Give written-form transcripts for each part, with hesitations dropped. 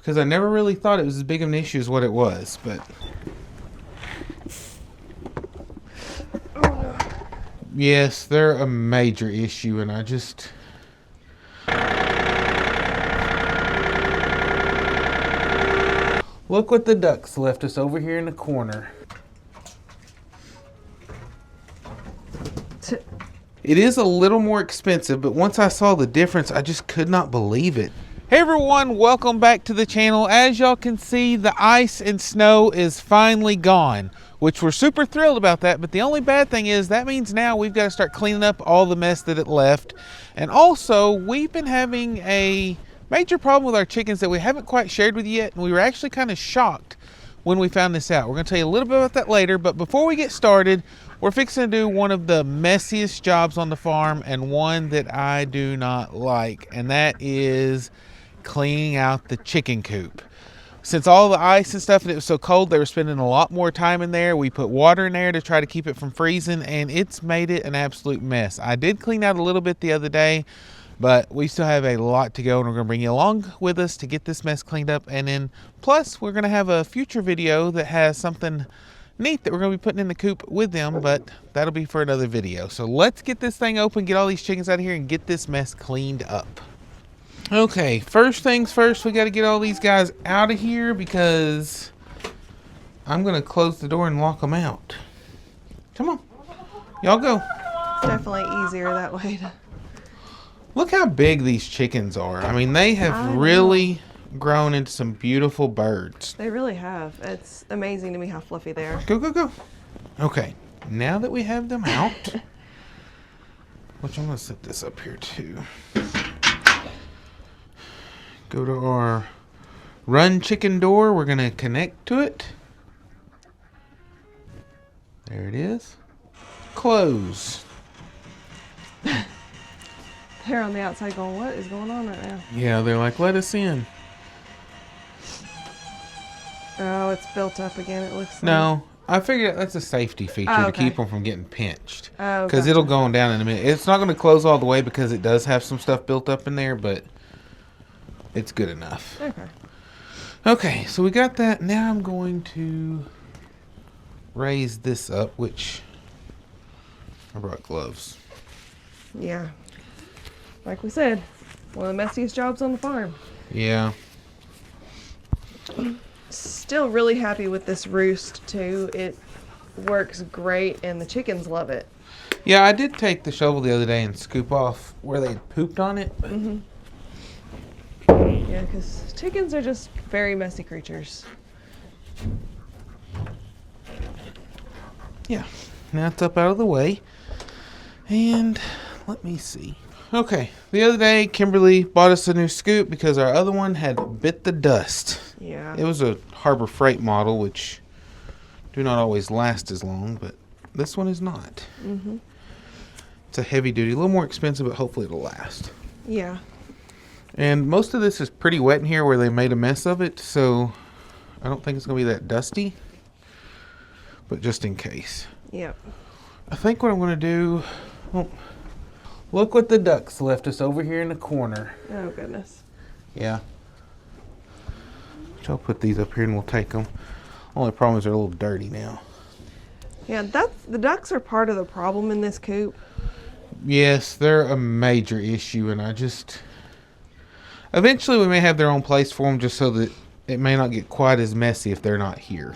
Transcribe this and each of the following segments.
because I never really thought it was as big of an issue as what it was, but yes, they're a major issue, and I just... Look what the ducks left us over here in the corner. It is a little more expensive, but once I saw the difference, I just could not believe it. Hey everyone, welcome back to the channel. As y'all can see, the ice and snow is finally gone, which we're super thrilled about that, but the only bad thing is that means now we've got to start cleaning up all the mess that it left. And also, we've been having a major problem with our chickens that we haven't quite shared with you yet, and we were actually kind of shocked when we found this out. We're going to tell you a little bit about that later, but before we get started, we're fixing to do one of the messiest jobs on the farm, and one that I do not like, and that is cleaning out the chicken coop. Since all the ice and stuff and it was so cold, they were spending a lot more time in there. We put water in there to try to keep it from freezing, and it's made it an absolute mess. I did clean out a little bit the other day, but we still have a lot to go, and we're going to bring you along with us to get this mess cleaned up. And then plus we're going to have a future video that has something neat that we're going to be putting in the coop with them, but that'll be for another video. So let's get this thing open, get all these chickens out of here, and get this mess cleaned up. Okay, first things first, we got to get all these guys out of here because I'm going to close the door and lock them out. Come on, y'all go. It's definitely easier that way. Look how big these chickens are. I mean, they have really grown into some beautiful birds. They really have. It's amazing to me how fluffy they are. Go, go, go. Okay, now that we have them out, which I'm going to set this up here too. Go to our run chicken door. We're going to connect to it. There it is. Close. They're on the outside going, what is going on right now? Yeah, they're like, let us in. Oh, it's built up again, it looks like. No, I figured that's a safety feature to keep them from getting pinched. Oh, because it'll go on down in a minute. It's not going to close all the way because it does have some stuff built up in there, but it's good enough. Okay. Okay, so we got that. Now I'm going to raise this up, which I brought gloves. Yeah. Like we said, one of the messiest jobs on the farm. Yeah. Still really happy with this roost too. It works great and the chickens love it. Yeah, I did take the shovel the other day and scoop off where they pooped on it. But yeah, because chickens are just very messy creatures. Yeah, now it's up out of the way. And let me see. Okay, the other day Kimberly bought us a new scoop because our other one had bit the dust. Yeah. It was a Harbor Freight model, which do not always last as long, but this one is not. It's a heavy duty, a little more expensive, but hopefully it'll last. Yeah. And most of this is pretty wet in here where they made a mess of it, so I don't think it's going to be that dusty, but just in case. Yep. I think what I'm going to do, well, look what the ducks left us over here in the corner. Oh, goodness. Yeah. So I'll put these up here and we'll take them. Only problem is they're a little dirty now. Yeah, the ducks are part of the problem in this coop. Yes, they're a major issue, and I just... Eventually we may have their own place for them just so that it may not get quite as messy if they're not here.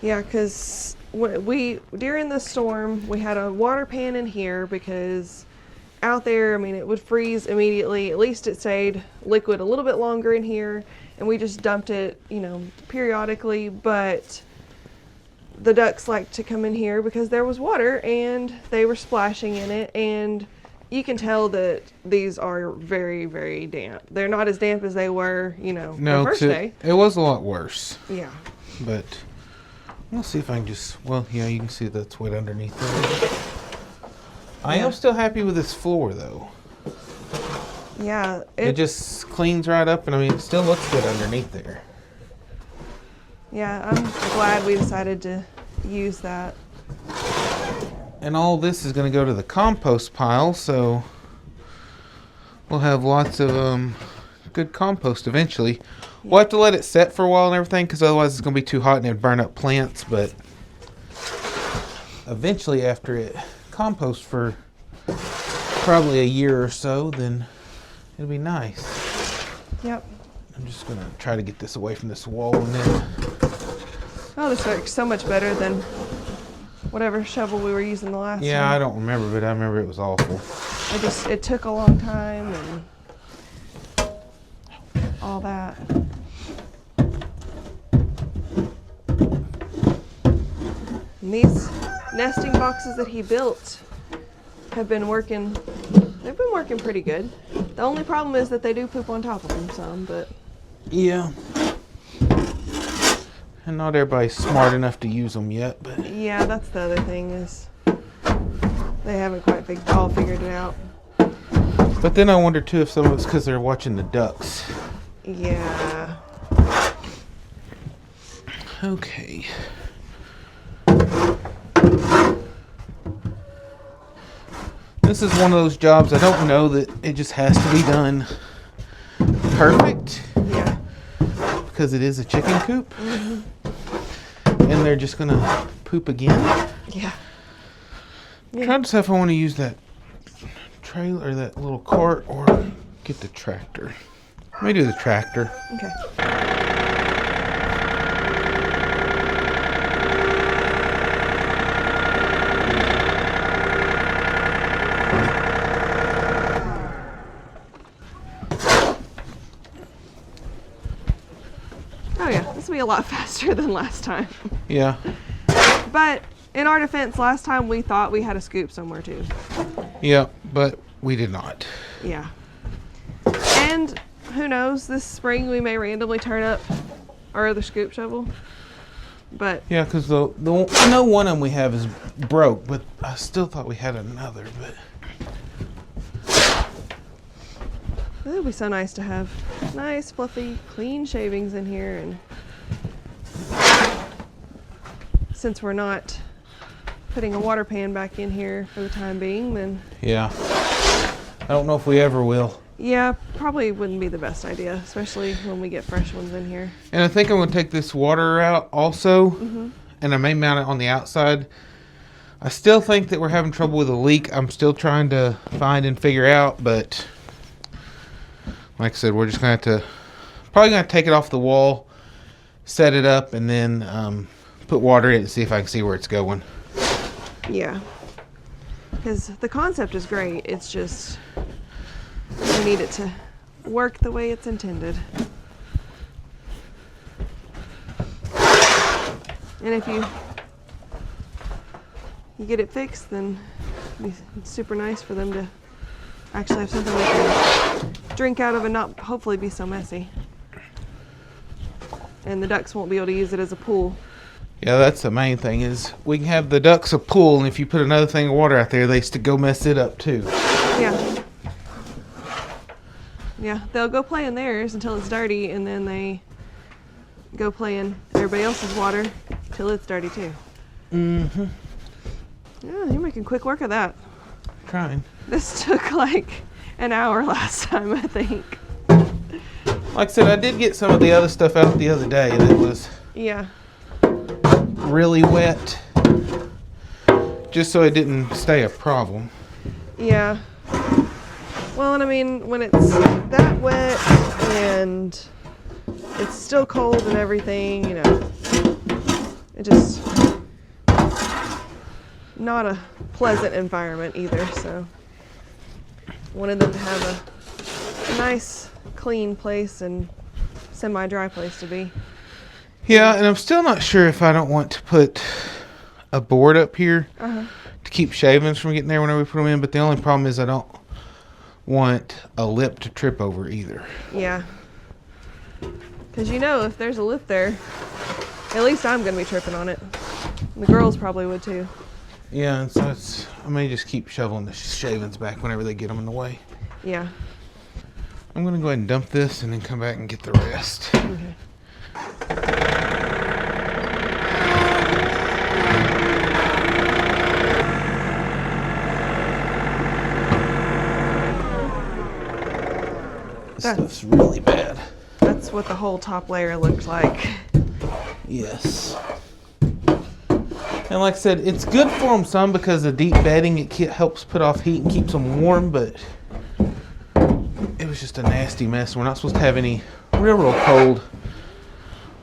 Yeah, because during the storm, we had a water pan in here because out there, I mean, it would freeze immediately. At least it stayed liquid a little bit longer in here, and we just dumped it, you know, periodically. But the ducks like to come in here because there was water and they were splashing in it, and you can tell that these are very, very damp. They're not as damp as they were, you know, the first day. It was a lot worse. Yeah. But we'll see if I can just, well, yeah, you can see that's wet underneath there. I am still happy with this floor, though. Yeah. It just cleans right up, and I mean, it still looks good underneath there. Yeah, I'm glad we decided to use that. And all this is going to go to the compost pile, so we'll have lots of good compost eventually. We'll have to let it set for a while and everything, because otherwise it's going to be too hot and it'd burn up plants. But eventually, after it composts for probably a year or so, then it'll be nice. Yep. I'm just going to try to get this away from this wall and then... Oh, this works so much better than whatever shovel we were using the last Yeah, one. I don't remember, but I remember it was awful. It took a long time and all that. And these nesting boxes that he built have been working, they've been working pretty good. The only problem is that they do poop on top of them some, but... Yeah. And not everybody's smart enough to use them yet, but... Yeah, that's the other thing is they haven't quite all figured it out. But then I wonder too if some of it's because they're watching the ducks. Yeah. Okay. This is one of those jobs I don't know that it just has to be done perfect. Yeah. Because it is a chicken coop. Mm-hmm. And they're just going to poop again. Yeah. I'm trying to decide if I want to use that trailer or that little cart or get the tractor. Let me do the tractor. Okay. Oh yeah, this will be a lot faster than last time. Yeah. But in our defense, last time we thought we had a scoop somewhere too. Yeah, but we did not. Yeah. And who knows, this spring we may randomly turn up our other scoop shovel. But Yeah, because the no one of them we have is broke, but I still thought we had another. But it would be so nice to have nice, fluffy, clean shavings in here. And since we're not putting a water pan back in here for the time being, then yeah, I don't know if we ever will. yeah, probably wouldn't be the best idea, especially when we get fresh ones in here. And I think I'm going to take this water out also, Mm-hmm. and I may mount it on the outside. I still think that we're having trouble with a leak. I'm still trying to find and figure out, but like I said, we're just going to have to, probably going to take it off the wall, set it up, and then put water in it and see if I can see where it's going. Yeah. Because the concept is great. It's just we need it to work the way it's intended. And if you get it fixed, then it'd be super nice for them to actually have something they can drink out of and not hopefully be so messy. And the ducks won't be able to use it as a pool. Yeah, that's the main thing is we can have the ducks a pool, and if you put another thing of water out there, they used to go mess it up too. Yeah. Yeah, they'll go play in theirs until it's dirty, and then they go play in everybody else's water till it's dirty too. Mm-hmm. Yeah, you're making quick work of that. Trying. This took like an hour last time, I think. Like I said, I did get some of the other stuff out the other day that was Yeah. really wet, just so it didn't stay a problem. Yeah. Well, and I mean, when it's that wet and it's still cold and everything, you know, it just not a pleasant environment either. So wanted them to have a nice, clean place and semi-dry place to be. Yeah, and I'm still not sure if I don't want to put a board up here to keep shavings from getting there whenever we put them in, but the only problem is I don't want a lip to trip over either. Yeah. Because you know, if there's a lip there, at least I'm going to be tripping on it. The girls probably would too. Yeah, and so I may just keep shoveling the shavings back whenever they get them in the way. Yeah. I'm going to go ahead and dump this and then come back and get the rest. Okay. stuff's really bad. That's what the whole top layer looked like. Yes. And like I said, it's good for them some because of deep bedding. It helps put off heat and keeps them warm, but it was just a nasty mess. We're not supposed to have any real cold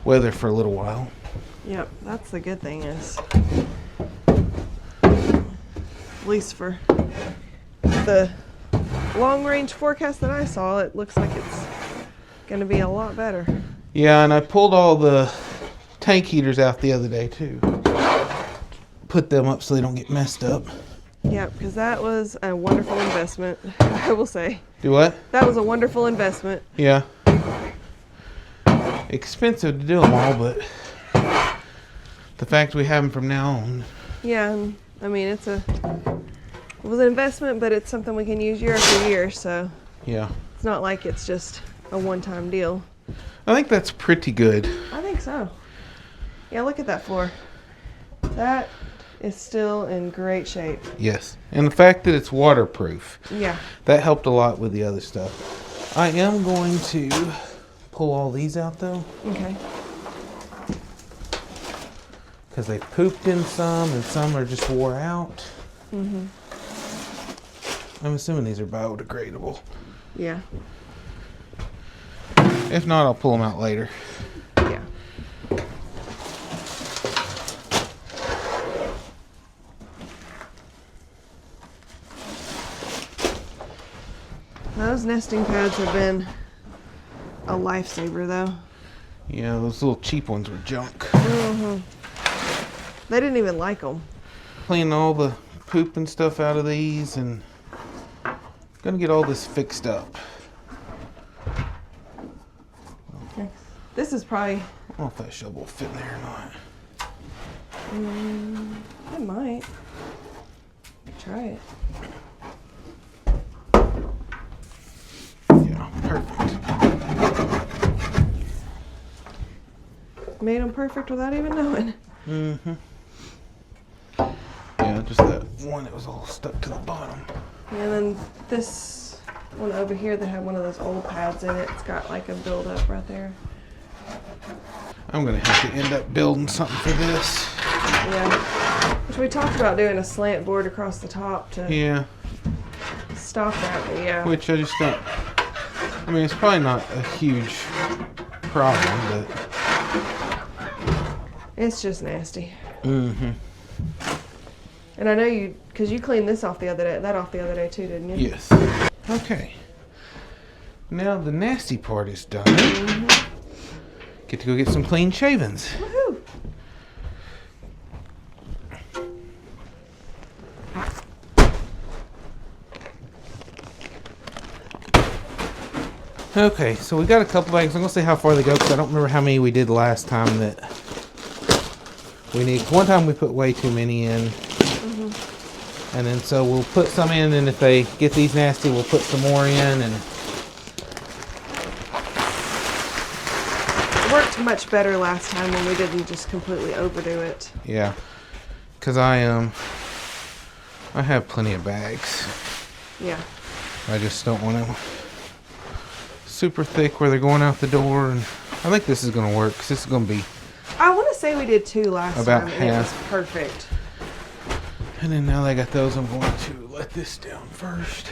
weather for a little while. Yep, that's the good thing is, at least for the long range forecast that I saw, it looks like it's going to be a lot better. Yeah, and I pulled all the tank heaters out the other day too. Put them up so they don't get messed up. Yep, because that was a wonderful investment, I will say. Do what? That was a wonderful investment. Yeah. Expensive to do them all, but the fact we have them from now on. Yeah, and I mean, it was an investment, but it's something we can use year after year, so yeah, it's not like it's just a one-time deal. I think that's pretty good. I think so. Yeah, look at that floor. That is still in great shape. Yes, and the fact that it's waterproof. Yeah. That helped a lot with the other stuff. I am going to pull all these out though. Okay. Because they pooped in some and some are just wore out. Mm-hmm. I'm assuming these are biodegradable. Yeah. If not, I'll pull them out later. Yeah. Those nesting pads have been a lifesaver, though. Yeah, those little cheap ones were junk. Mm-hmm. They didn't even like them. Clean all the poop and stuff out of these and gonna get all this fixed up. Okay. This is probably... I don't know if that shovel will fit in there or not. It might. Try it. Yeah, perfect. Made them perfect without even knowing. Mm-hmm. Yeah, just that one that was all stuck to the bottom. And then this one over here that had one of those old pads in it, it's got like a buildup right there. I'm gonna have to end up building something for this. Yeah. Which we talked about doing a slant board across the top to Yeah. stop that, but yeah. Which I just don't. I mean, it's probably not a huge problem, but. It's just nasty. Mm-hmm. And I know you, because you cleaned this off the other day, too, didn't you? Yes. Okay. Now the nasty part is done. Mm-hmm. Get to go get some clean shavings. Woohoo! Okay, so we got a couple bags. I'm gonna see how far they go because I don't remember how many we did last time that we need. One time we put way too many in. Mm-hmm. And then so we'll put some in, and if they get these nasty, we'll put some more in. And It worked much better last time when we didn't just completely overdo it. yeah, because I have plenty of bags. Yeah. I just don't want them super thick where they're going out the door. And I think this is going to work because this is going to be I want to say we did 2 last about time, and it was half. perfect. And then now that I got those, I'm going to let this down first.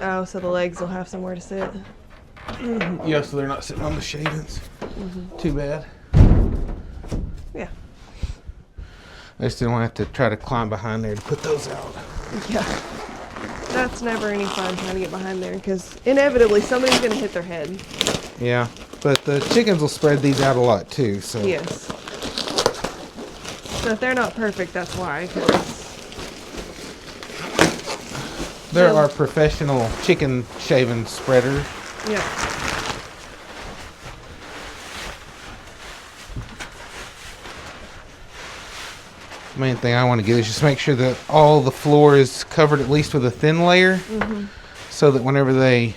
Oh, so the legs will have somewhere to sit. Yeah, so they're not sitting on the shavings. Mm-hmm. Too bad. Yeah. I just didn't want to have to try to climb behind there to put those out. Yeah. That's never any fun trying to get behind there because inevitably somebody's going to hit their head. Yeah, but the chickens will spread these out a lot too, so. Yes. So if they're not perfect, that's why. 'Cause There are professional chicken shaving spreaders. yeah. Main thing I want to get is just make sure that all the floor is covered at least with a thin layer, so that whenever they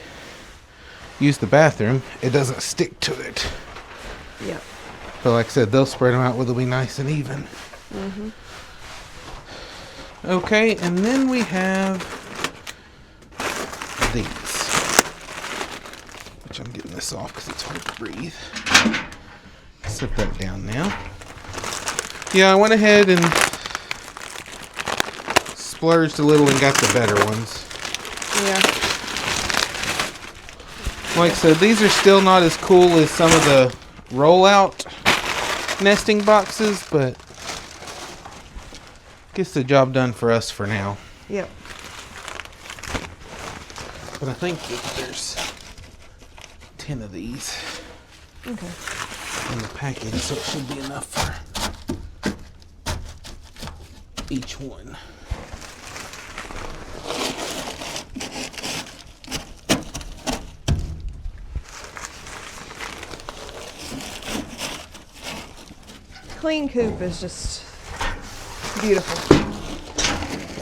use the bathroom, it doesn't stick to it. Yeah. But like I said, they'll spread them out where they'll be nice and even. Okay, and then we have these. this off because it's hard to breathe. Set that down now. Yeah, I went ahead and splurged a little and got the better ones. Yeah. Like I said, these are still not as cool as some of the rollout nesting boxes, but gets the job done for us for now. Yep. But I think that there's 10 of these in the package, so it should be enough for each one. Clean coop is just beautiful.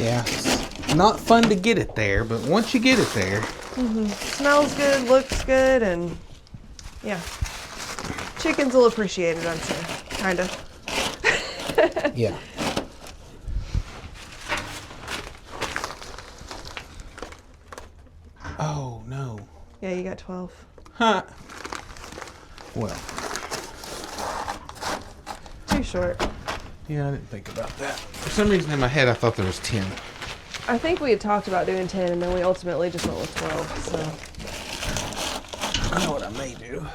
Yeah, it's not fun to get it there, but once you get it there, smells good, looks good, and yeah, chickens will appreciate it, I'd say, kind of. yeah. Oh no. Yeah, you got 12. Huh. Well. Too short. Yeah, I didn't think about that. For some reason in my head I thought there was 10. I think we had talked about doing 10, and then we ultimately just went with 12, so. I know what I may do.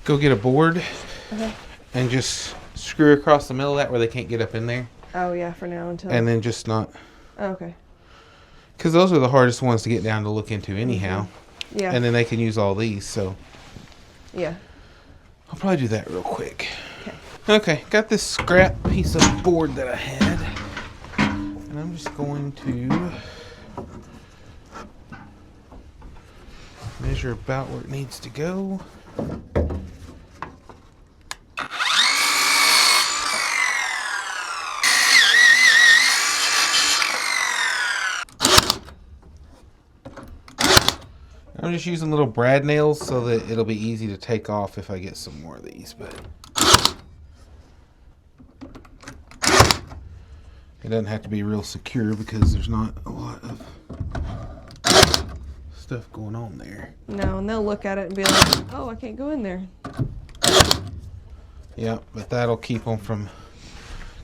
Go get a board and just screw across the middle of that where they can't get up in there. Oh, yeah, for now until. And then just not. Oh, okay. Because those are the hardest ones to get down to look into anyhow. Yeah. And then they can use all these, so. Yeah. I'll probably do that real quick. Okay. Okay, got this scrap piece of board that I had. And I'm just going to measure about where it needs to go. I'm just using little brad nails so that it'll be easy to take off if I get some more of these, but it doesn't have to be real secure because there's not a lot of stuff going on there. No, and they'll look at it and be like, oh, I can't go in there. Yeah, but that'll keep them from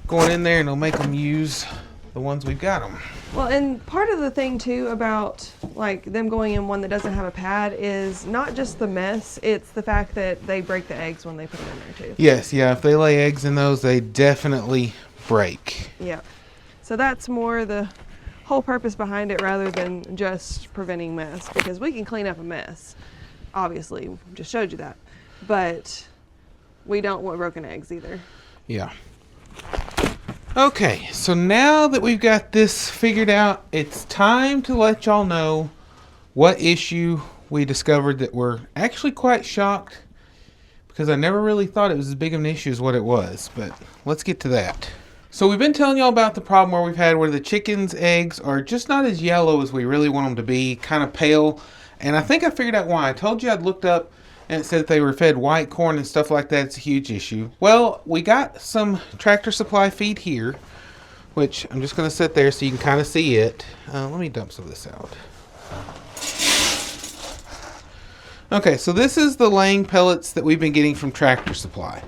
going in there, and it'll make them use the ones we've got them. Well, and part of the thing too about like them going in one that doesn't have a pad is not just the mess, it's the fact that they break the eggs when they put them in there too. Yes, yeah, if they lay eggs in those, they definitely break. Yeah. So that's more the whole purpose behind it rather than just preventing mess, because we can clean up a mess. Obviously, we just showed you that. But we don't want broken eggs either. Yeah. Okay, so now that we've got this figured out, it's time to let y'all know what issue we discovered that we're actually quite shocked, because I never really thought it was as big of an issue as what it was, but let's get to that. So we've been telling y'all about the problem where we've had where the chickens' eggs are just not as yellow as we really want them to be, kind of pale, and I think I figured out why. I told you I'd looked up and it said that they were fed white corn and stuff like that. It's a huge issue. Well, we got some Tractor Supply feed here, which I'm just going to sit there so you can kind of see it. Let me dump some of this out. Okay, so this is the laying pellets that we've been getting from Tractor Supply.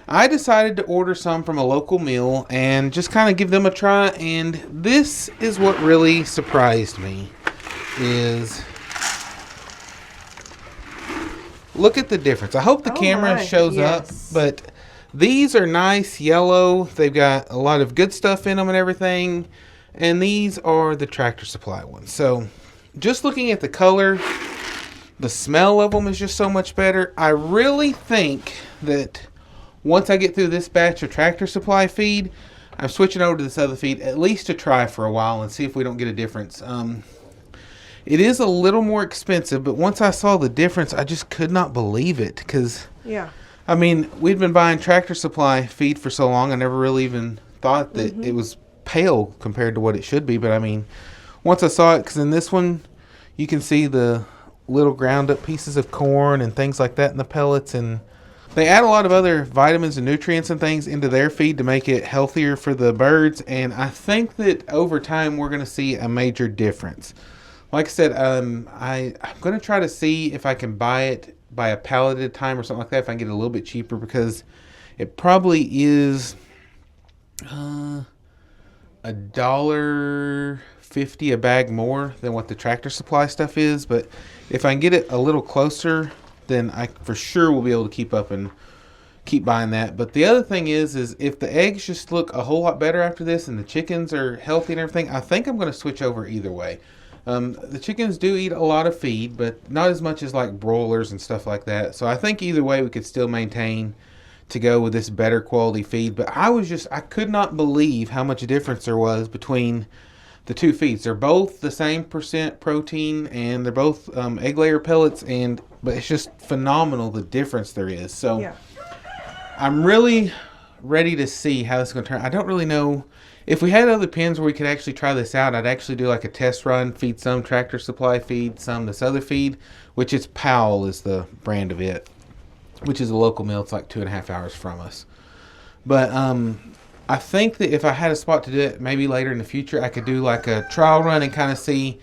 I decided to order some from a local mill and just kind of give them a try, and this is what really surprised me is look at the difference. I hope the camera shows up, but these are nice yellow. They've got a lot of good stuff in them and everything. And these are the Tractor Supply ones. So just looking at the color, the smell of them is just so much better. I really think that once I get through this batch of Tractor Supply feed, I'm switching over to this other feed at least to try for a while and see if we don't get a difference. It is a little more expensive, but once I saw the difference, I just could not believe it. Because, yeah, I mean, we'd been buying Tractor Supply feed for so long, I never really even thought that it was pale compared to what it should be. But, I mean, once I saw it, because in this one, you can see the little ground up pieces of corn and things like that in the pellets. And they add a lot of other vitamins and nutrients and things into their feed to make it healthier for the birds. And I think that over time, we're going to see a major difference. like I said, I'm going to try to see if I can buy it by a pallet at a time or something like that, if I can get it a little bit cheaper, because it probably is $1.50 a bag more than what the Tractor Supply stuff is. But if I can get it a little closer, then I for sure will be able to keep up and keep buying that. But the other thing is if the eggs just look a whole lot better after this and the chickens are healthy and everything, I think I'm going to switch over either way. The chickens do eat a lot of feed, but not as much as like broilers and stuff like that. So I think either way we could still maintain to go with this better quality feed. But I could not believe how much difference there was between the two feeds. They're both the same percent protein, and they're both egg layer pellets, but it's just phenomenal the difference there is. So yeah. I'm really ready to see how this is going to turn. I don't really know. If we had other pens where we could actually try this out, I'd actually do like a test run, feed some Tractor Supply feed, some this other feed, which is Powell is the brand of it, which is a local mill. It's like 2.5 hours from us. But I think that if I had a spot to do it, maybe later in the future, I could do like a trial run and kind of see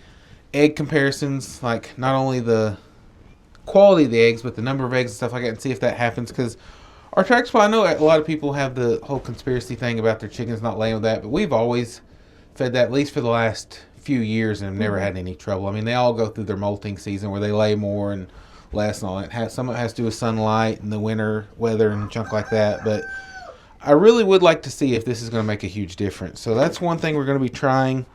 egg comparisons, like not only the quality of the eggs, but the number of eggs and stuff like that, and see if that happens. Because our Tractor Supply, I know a lot of people have the whole conspiracy thing about their chickens not laying with that, but we've always fed that, at least for the last few years, and have never had any trouble. I mean, they all go through their molting season where they lay more and less and all that. Some of it has to do with sunlight and the winter weather and junk like that, but I really would like to see if this is going to make a huge difference. So that's one thing we're going to be trying.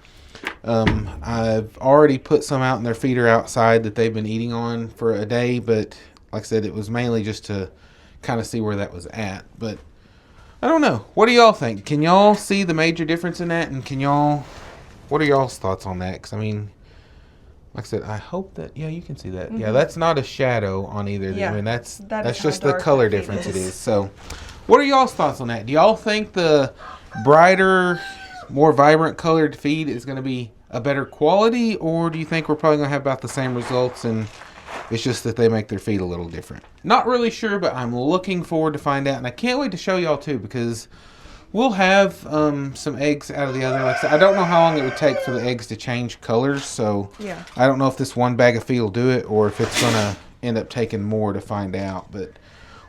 I've already put some out in their feeder outside that they've been eating on for a day, but like I said, it was mainly just to kind of see where that was at. But I don't know. What do y'all think? Can y'all see the major difference in that? And what are y'all's thoughts on that? Because I mean, like I said, I hope that, yeah, you can see that. Mm-hmm. Yeah, that's not a shadow on either. Yeah, I mean, that's just the color difference it is. So what are y'all's thoughts on that? Do y'all think the brighter, more vibrant colored feed is going to be a better quality, or do you think we're probably going to have about the same results and it's just that they make their feed a little different? Not really sure, but I'm looking forward to find out, and I can't wait to show y'all too, because we'll have some eggs out of the other. Like I said, I don't know how long it would take for the eggs to change colors, so yeah. I don't know if this one bag of feed will do it, or if it's going to end up taking more to find out. But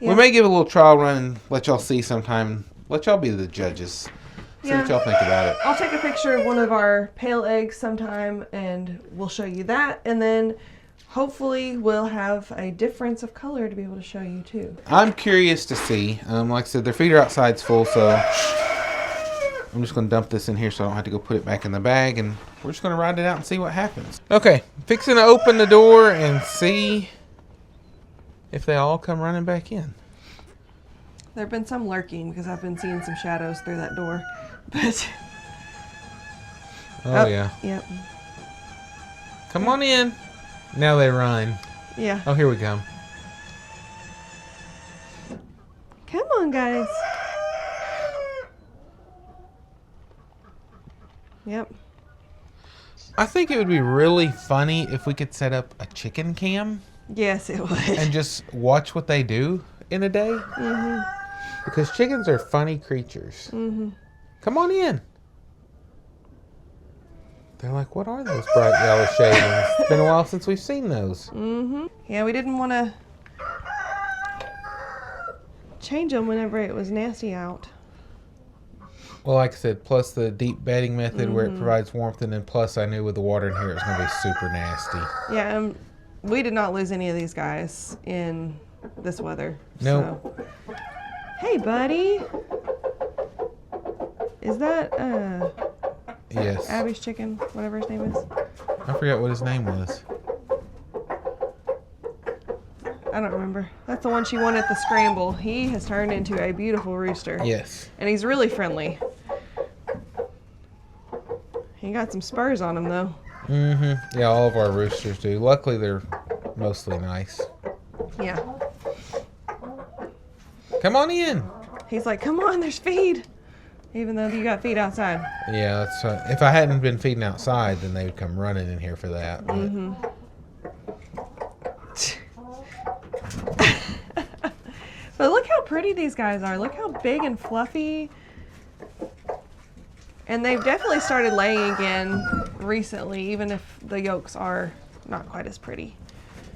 yeah, we may give it a little trial run and let y'all see sometime. Let y'all be the judges. See what y'all think about it. I'll take a picture of one of our pale eggs sometime, and we'll show you that, and then hopefully we'll have a difference of color to be able to show you too. I'm curious to see. Like I said, their feeder outside's full, so I'm just going to dump this in here so I don't have to go put it back in the bag, and we're just going to ride it out and see what happens. Okay, fixing to open the door and see if they all come running back in. There have been some lurking because I've been seeing some shadows through that door. But oh yeah. Yep. Come on in. Now they run. Yeah. Oh, here we go. Come on, guys. Yep. I think it would be really funny if we could set up a chicken cam. Yes, it would. And just watch what they do in a day. Mm-hmm. Because chickens are funny creatures. Mm-hmm. Come on in. They're like, what are those bright yellow shavings? It's been a while since we've seen those. Mm-hmm. Yeah, we didn't want to change them whenever it was nasty out. Well, like I said, plus the deep bedding method where it provides warmth, and then plus I knew with the water in here it was going to be super nasty. Yeah, we did not lose any of these guys in this weather. No. So. Hey, buddy. Is that yes, Abby's chicken, whatever his name is? I forgot what his name was. I don't remember. That's the one she won at the scramble. He has turned into a beautiful rooster. Yes. And he's really friendly. He got some spurs on him, though. Mm-hmm. Yeah, all of our roosters do. Luckily, they're mostly nice. Yeah. Come on in. He's like, come on, there's feed. Even though you got feed outside. Yeah, that's if I hadn't been feeding outside, then they would come running in here for that. But. Mm-hmm. But look how pretty these guys are. Look how big and fluffy. And they've definitely started laying again recently, even if the yolks are not quite as pretty.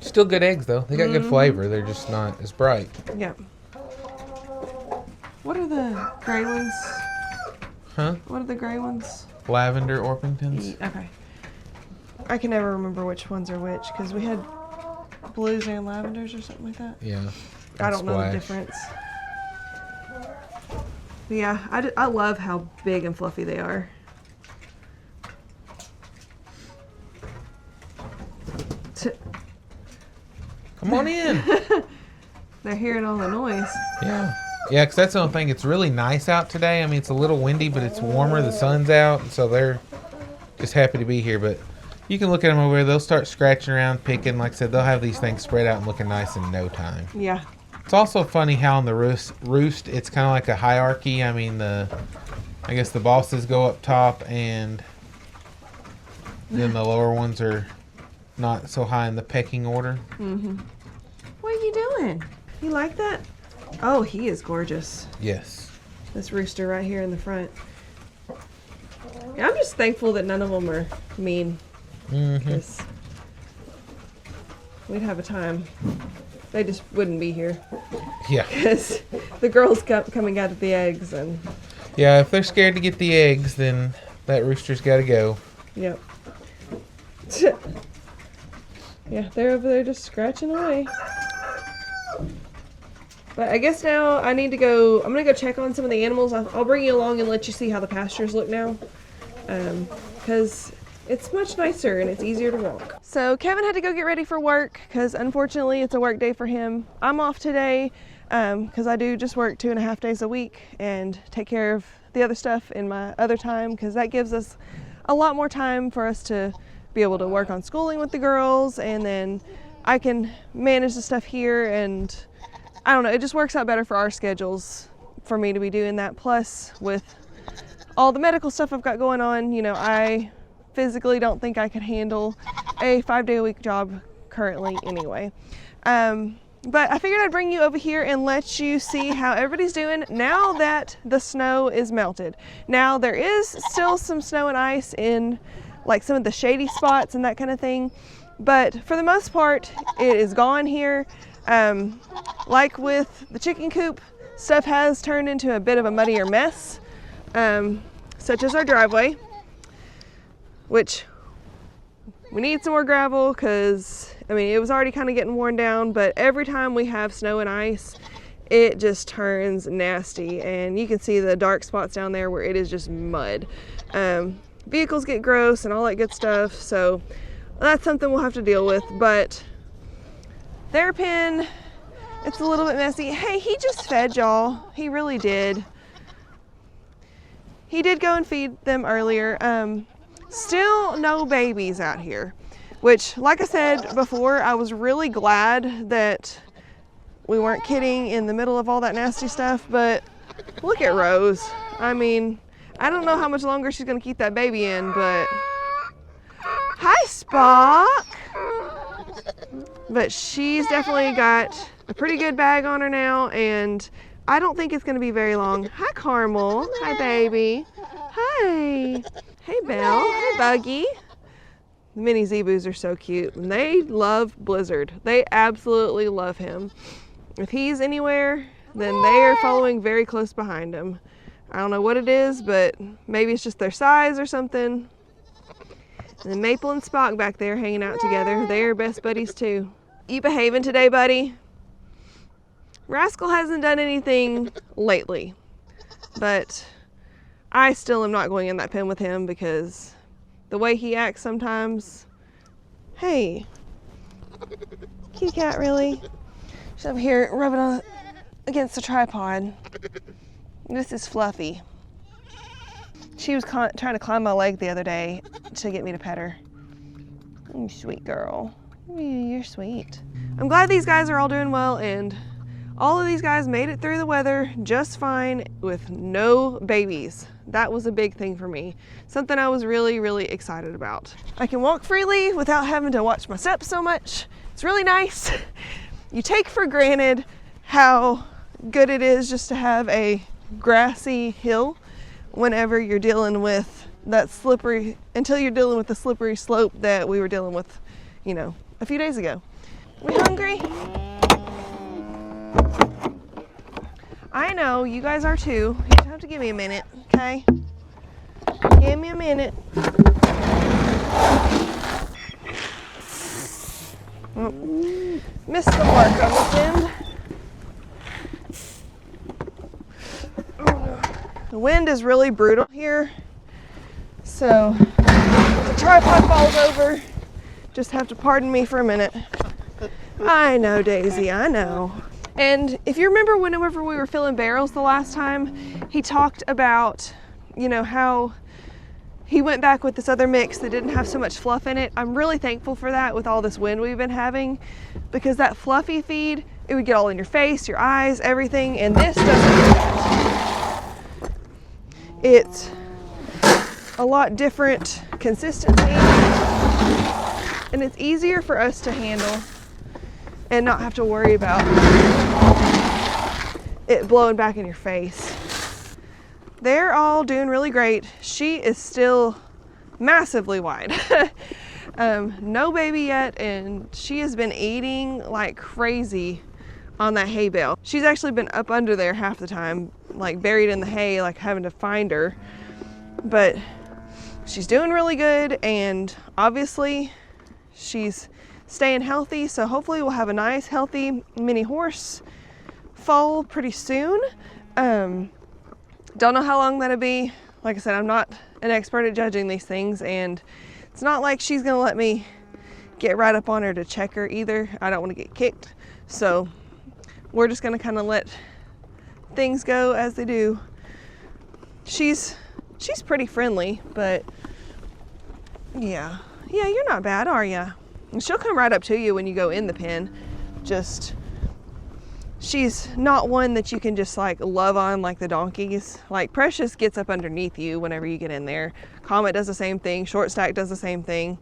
Still good eggs, though. They got good flavor. They're just not as bright. Yep. What are the gray ones? Huh? What are the gray ones? Lavender Orpingtons. Okay. I can never remember which ones are which because we had blues and lavenders or something like that. Yeah. I don't know the difference. But yeah, I love how big and fluffy they are. Come on in. They're hearing all the noise. Yeah. Yeah, because that's the only thing. It's really nice out today. I mean, it's a little windy, but it's warmer. The sun's out, and so they're just happy to be here. But you can look at them over there. They'll start scratching around, picking. Like I said, they'll have these things spread out and looking nice in no time. Yeah. It's also funny how on the roost it's kind of like a hierarchy. I mean, I guess the bosses go up top, and then the lower ones are not so high in the pecking order. Mm-hmm. What are you doing? You like that? Oh, he is gorgeous. Yes. This rooster right here in the front. Yeah, I'm just thankful that none of them are mean. Because we'd have a time. They just wouldn't be here. Yeah. Because the girls kept coming out of the eggs and... Yeah, if they're scared to get the eggs, then that rooster's got to go. Yep. Yeah, they're over there just scratching away. But I guess now I need to go, I'm going to go check on some of the animals. I'll bring you along and let you see how the pastures look now. Because it's much nicer and it's easier to walk. So Kevin had to go get ready for work because unfortunately it's a work day for him. I'm off today because I do just work 2.5 days a week and take care of the other stuff in my other time because that gives us a lot more time for us to be able to work on schooling with the girls, and then I can manage the stuff here, and I don't know, it just works out better for our schedules for me to be doing that. Plus with all the medical stuff I've got going on, you know, I physically don't think I could handle a 5-day-a-week job currently anyway. But I figured I'd bring you over here and let you see how everybody's doing now that the snow is melted. Now there is still some snow and ice in like some of the shady spots and that kind of thing, but for the most part it is gone here. Like with the chicken coop, stuff has turned into a bit of a muddier mess, such as our driveway, which we need some more gravel because I mean it was already kind of getting worn down, but every time we have snow and ice it just turns nasty, and you can see the dark spots down there where it is just mud. Vehicles get gross and all that good stuff, so that's something we'll have to deal with. But their pen, it's a little bit messy. Hey, he just fed y'all. He really did. He did go and feed them earlier. Still no babies out here, which, like I said before, I was really glad that we weren't kidding in the middle of all that nasty stuff. But look at Rose. I mean, I don't know how much longer she's gonna keep that baby in, but hi, Spock. But she's definitely got a pretty good bag on her now, and I don't think it's gonna be very long. Hi, Carmel. Hi, baby. Hi. Hey, Belle. Hey, Buggy. The mini Zebus are so cute, and they love Blizzard. They absolutely love him. If he's anywhere, then they are following very close behind him. I don't know what it is, but maybe it's just their size or something. And then Maple and Spock back there hanging out together. They are best buddies too. You behaving today, buddy? Rascal hasn't done anything lately, but I still am not going in that pen with him because the way he acts sometimes. Hey, kitty cat, really? She's over here rubbing against the tripod. This is Fluffy. She was trying to climb my leg the other day to get me to pet her. Oh, sweet girl. You're sweet. I'm glad these guys are all doing well, and all of these guys made it through the weather just fine with no babies. That was a big thing for me. Something I was really, really excited about. I can walk freely without having to watch my steps so much. It's really nice. You take for granted how good it is just to have a grassy hill whenever you're dealing with that slippery, until you're dealing with the slippery slope that we were dealing with, you know, a few days ago. We hungry? I know, you guys are too. You just have to give me a minute, okay? Give me a minute. Oh, missed the mark on this end. Oh, no. The wind is really brutal here, so if the tripod falls over, just have to pardon me for a minute. I know, Daisy, I know. And if you remember whenever we were filling barrels the last time, he talked about, you know, how he went back with this other mix that didn't have so much fluff in it. I'm really thankful for that with all this wind we've been having, because that fluffy feed, it would get all in your face, your eyes, everything, and this doesn't do that. It's a lot different consistency, and it's easier for us to handle and not have to worry about it blowing back in your face. They're all doing really great. She is still massively wide. No baby yet, and she has been eating like crazy on that hay bale. She's actually been up under there half the time, like buried in the hay, like having to find her. But she's doing really good, and obviously she's staying healthy, so hopefully we'll have a nice healthy mini horse foal pretty soon. Don't know how long that'll be. Like I said, I'm not an expert at judging these things, and it's not like she's gonna let me get right up on her to check her either. I don't want to get kicked, so we're just gonna kind of let things go as they do. She's pretty friendly, but yeah, you're not bad, are ya? And she'll come right up to you when you go in the pen. Just, she's not one that you can just like love on like the donkeys. Like Precious gets up underneath you whenever you get in there. Comet does the same thing. Short Stack does the same thing.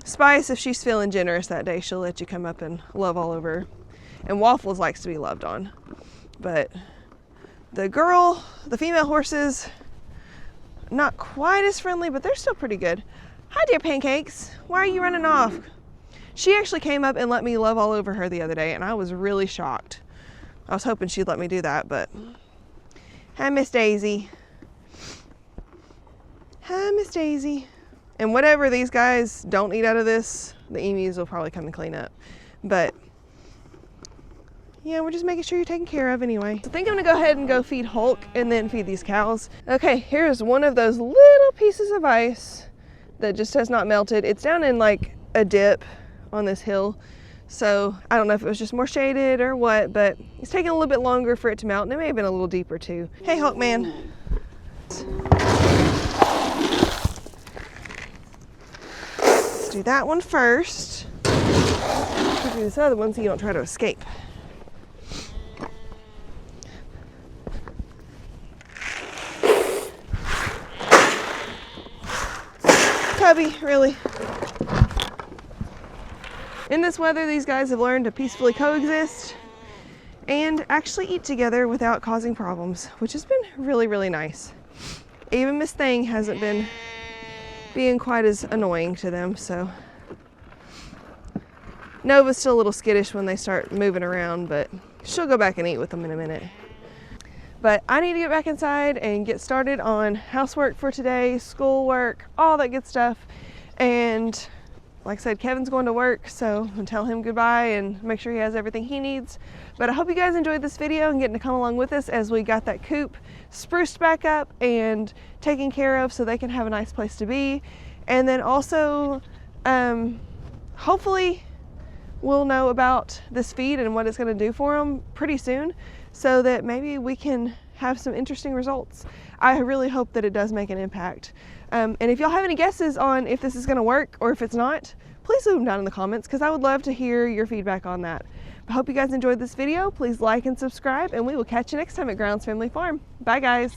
Spice, if she's feeling generous that day, she'll let you come up and love all over her. And Waffles likes to be loved on. But the female horses, not quite as friendly, but they're still pretty good. Hi, dear Pancakes. Why are you running off? She actually came up and let me love all over her the other day, and I was really shocked. I was hoping she'd let me do that, but hi, Miss Daisy. Hi, Miss Daisy. And whatever these guys don't eat out of this, the emus will probably come and clean up. But yeah, we're just making sure you're taken care of anyway. So I think I'm gonna go ahead and go feed Hulk and then feed these cows. Okay, here's one of those little pieces of ice that just has not melted. It's down in like a dip on this hill, so I don't know if it was just more shaded or what, but it's taking a little bit longer for it to melt, and it may have been a little deeper too. Hey, Hulk man. Let's do that one first. Let's do this other one so you don't try to escape. Cubby, really. In this weather, these guys have learned to peacefully coexist and actually eat together without causing problems, which has been really, really nice. Even Miss Thing hasn't been being quite as annoying to them, so. Nova's still a little skittish when they start moving around, but she'll go back and eat with them in a minute. But I need to get back inside and get started on housework for today, schoolwork, all that good stuff. And like I said, Kevin's going to work, so I'm gonna tell him goodbye and make sure he has everything he needs. But I hope you guys enjoyed this video and getting to come along with us as we got that coop spruced back up and taken care of so they can have a nice place to be. And then also, hopefully we'll know about this feed and what it's gonna do for them pretty soon, so that maybe we can have some interesting results. I really hope that it does make an impact. And if y'all have any guesses on if this is gonna work or if it's not, please leave them down in the comments, because I would love to hear your feedback on that. I hope you guys enjoyed this video. Please like and subscribe, and we will catch you next time at Grounds Family Farm. Bye guys.